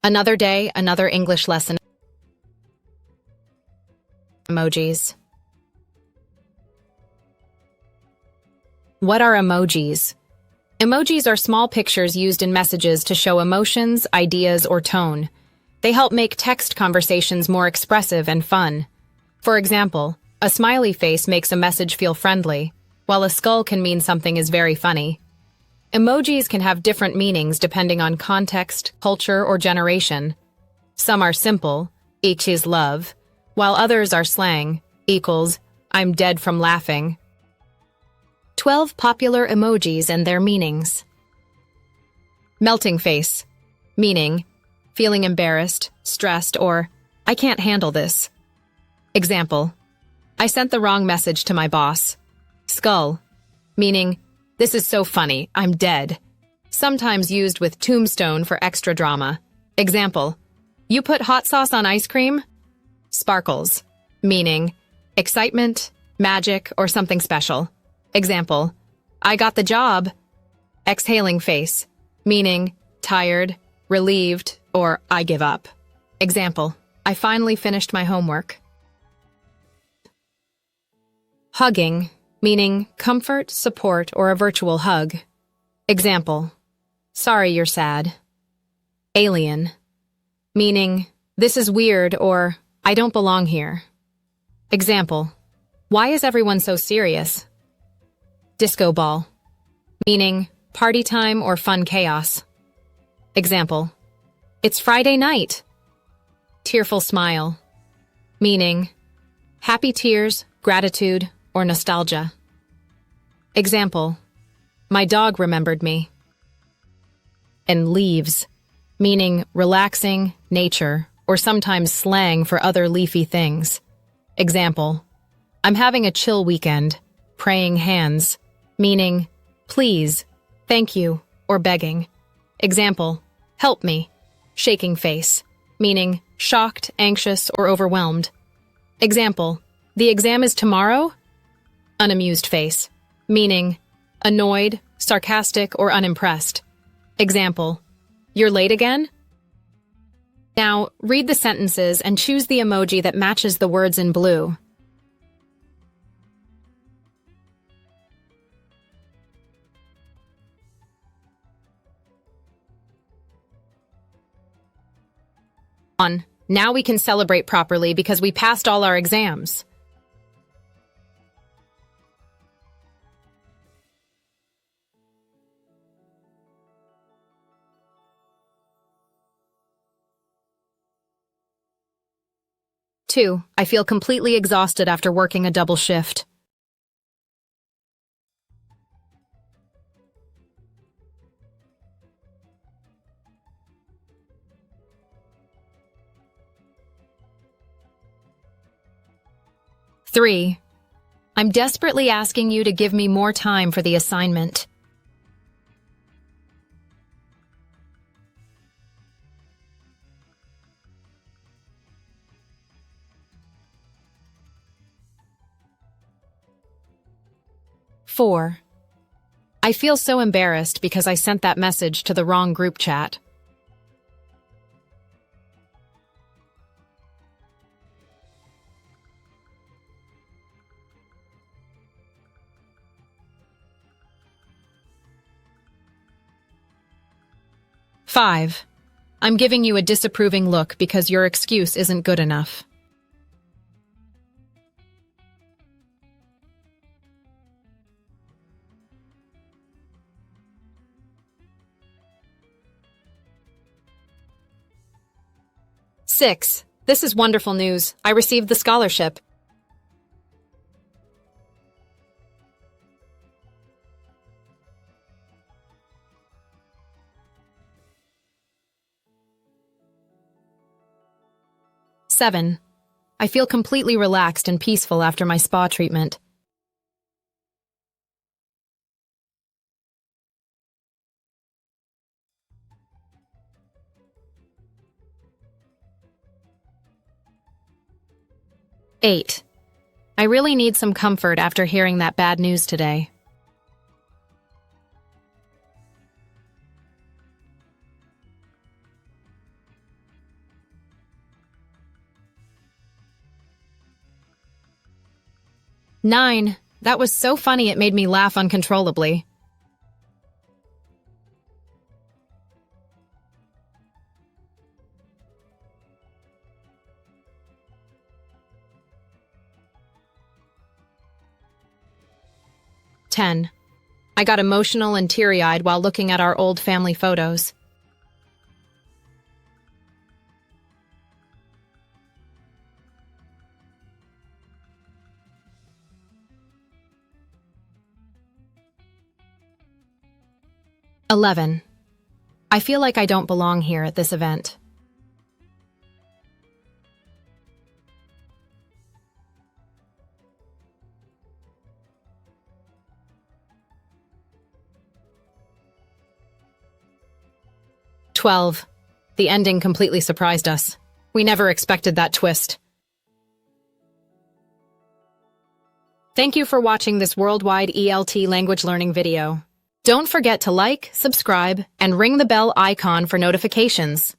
Another day, another English lesson. Emojis. What are emojis? Emojis are small pictures used in messages to show emotions, ideas, or tone. They help make text conversations more expressive and fun. For example, a smiley face makes a message feel friendly, while a skull can mean something is very funny. Emojis can have different meanings depending on context, culture, or generation. Some are simple, each is love, while others are slang, equals, I'm dead from laughing. 12 popular emojis and their meanings. Melting face, meaning, feeling embarrassed, stressed, or, I can't handle this. Example, I sent the wrong message to my boss. Skull, meaning, this is so funny, I'm dead. Sometimes used with tombstone for extra drama. Example, you put hot sauce on ice cream? Sparkles, meaning, excitement, magic, or something special. Example, I got the job. Exhaling face, meaning, tired, relieved, or I give up. Example, I finally finished my homework. Hugging, meaning comfort, support, or a virtual hug. Example, sorry you're sad. Alien, meaning, this is weird or I don't belong here. Example, why is everyone so serious? Disco ball, meaning party time or fun chaos. Example, it's Friday night. Tearful smile, meaning happy tears, gratitude, or nostalgia. Example, my dog remembered me. And leaves, meaning relaxing, nature, or sometimes slang for other leafy things. Example, I'm having a chill weekend. Praying hands, meaning please, thank you, or begging. Example, help me. Shaking face, meaning shocked, anxious, or overwhelmed. Example, the exam is tomorrow? Unamused face, meaning annoyed, sarcastic, or unimpressed. Example, you're late again? Now, read the sentences and choose the emoji that matches the words in blue. Now we can celebrate properly because we passed all our exams. Two, I feel completely exhausted after working a double shift. Three, I'm desperately asking you to give me more time for the assignment. Four, I feel so embarrassed because I sent that message to the wrong group chat. Five, I'm giving you a disapproving look because your excuse isn't good enough. Six, this is wonderful news. I received the scholarship. Seven, I feel completely relaxed and peaceful after my spa treatment. Eight, I really need some comfort after hearing that bad news today. 9. That was so funny it made me laugh uncontrollably. 10. I got emotional and teary-eyed while looking at our old family photos. 11. I feel like I don't belong here at this event. 12. The ending completely surprised us. We never expected that twist. Thank you for watching this worldwide ELT language learning video. Don't forget to like, subscribe, and ring the bell icon for notifications.